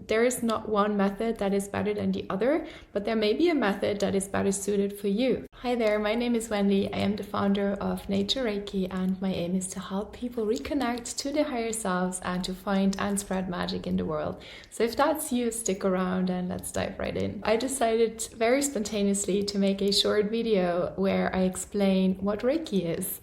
there is not one method that is better than the other, but there may be a method that is better suited for you. Hi there, my name is Wendy. I am the founder of Natureiki, and my aim is to help people reconnect to their higher selves and to find and spread magic in the world. So if that's you, stick around and let's dive right in. I decided very spontaneously to make a short video where I explain what Reiki is.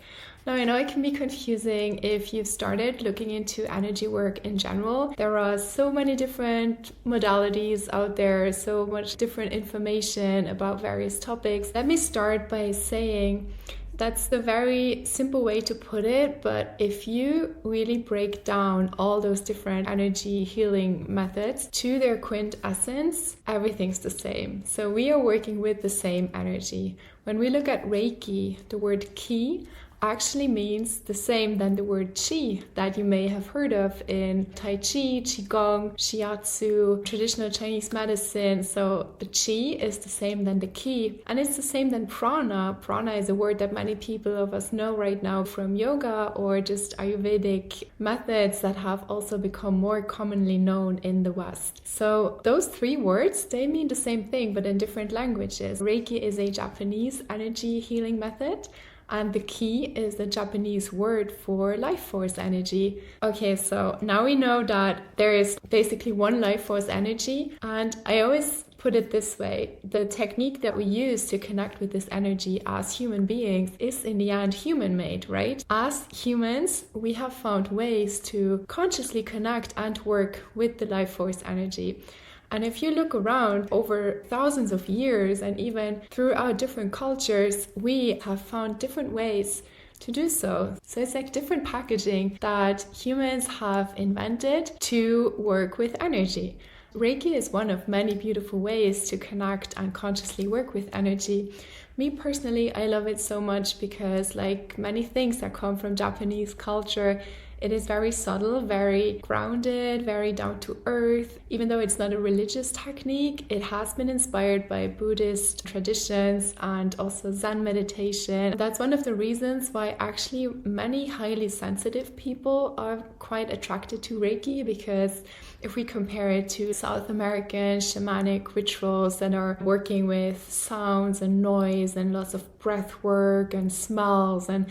Now, I know it can be confusing if you've started looking into energy work in general. There are so many different modalities out there, so much different information about various topics. Let me start by saying that's the very simple way to put it, but if you really break down all those different energy healing methods to their quintessence, everything's the same. So we are working with the same energy. When we look at Reiki, the word ki actually means the same than the word chi that you may have heard of in Tai Chi, Qigong, Shiatsu, traditional Chinese medicine. So the chi is the same than the ki, and it's the same than prana. Prana is a word that many people of us know right now from yoga or just Ayurvedic methods that have also become more commonly known in the West. So those three words, they mean the same thing but in different languages. Reiki is a Japanese energy healing method, and the ki is the Japanese word for life force energy. Okay, so now we know that there is basically one life force energy, and I always put it this way: the technique that we use to connect with this energy as human beings is in the end human-made, right? As humans, we have found ways to consciously connect and work with the life force energy. And if you look around over thousands of years and even throughout different cultures, we have found different ways to do so. So it's like different packaging that humans have invented to work with energy. Reiki is one of many beautiful ways to connect and consciously work with energy. Me personally, I love it so much because, like many things that come from Japanese culture, it is very subtle, very grounded, very down to earth. Even though it's not a religious technique, it has been inspired by Buddhist traditions and also Zen meditation. That's one of the reasons why actually many highly sensitive people are quite attracted to Reiki, because if we compare it to South American shamanic rituals that are working with sounds and noise and lots of breath work and smells, and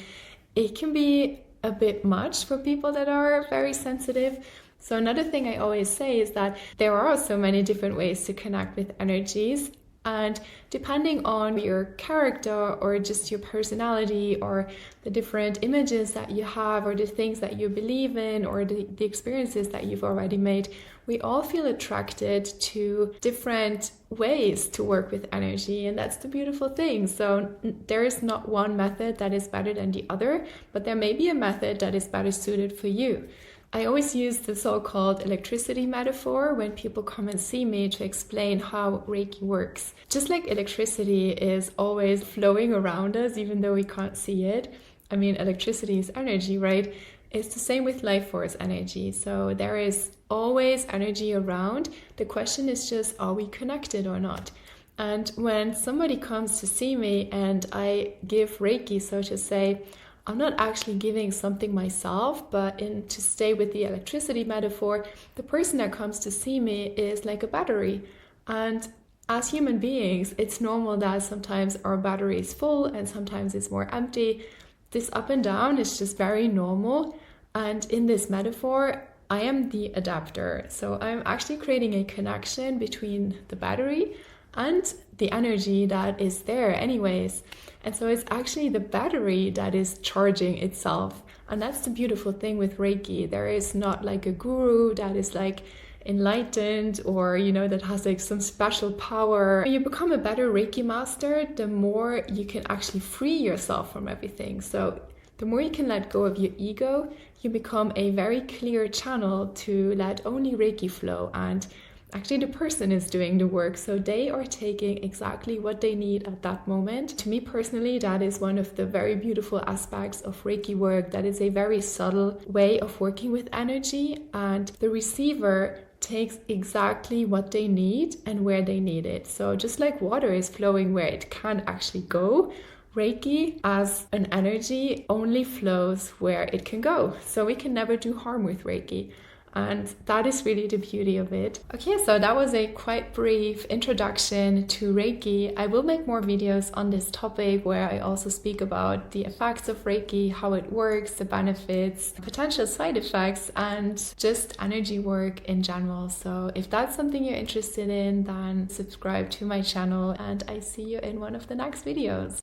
it can be a bit much for people that are very sensitive. So another thing I always say is that there are so many different ways to connect with energies, and depending on your character or just your personality or the different images that you have or the things that you believe in or the experiences that you've already made, we all feel attracted to different ways to work with energy, and that's the beautiful thing. So there is not one method that is better than the other, but there may be a method that is better suited for you. I always use the so-called electricity metaphor when people come and see me to explain how Reiki works. Just like electricity is always flowing around us, even though we can't see it. I mean, electricity is energy, right? It's the same with life force energy. So there is always energy around. The question is just, are we connected or not? And when somebody comes to see me and I give Reiki, so to say, I'm not actually giving something myself, but to stay with the electricity metaphor, the person that comes to see me is like a battery. And as human beings, it's normal that sometimes our battery is full and sometimes it's more empty. This up and down is just very normal. And in this metaphor, I am the adapter. So I'm actually creating a connection between the battery and the energy that is there anyways. And so it's actually the battery that is charging itself. And that's the beautiful thing with Reiki. There is not like a guru that is like enlightened or, that has like some special power. When you become a better Reiki master, the more you can actually free yourself from everything. So the more you can let go of your ego, you become a very clear channel to let only Reiki flow, and actually the person is doing the work, so they are taking exactly what they need at that moment. To me personally, that is one of the very beautiful aspects of Reiki work, that is a very subtle way of working with energy, and the receiver takes exactly what they need and where they need it. So just like water is flowing where it can actually go, Reiki as an energy only flows where it can go. So we can never do harm with Reiki. And that is really the beauty of it. Okay, so that was a quite brief introduction to Reiki. I will make more videos on this topic where I also speak about the effects of Reiki, how it works, the benefits, potential side effects, and just energy work in general. So if that's something you're interested in, then subscribe to my channel, and I see you in one of the next videos.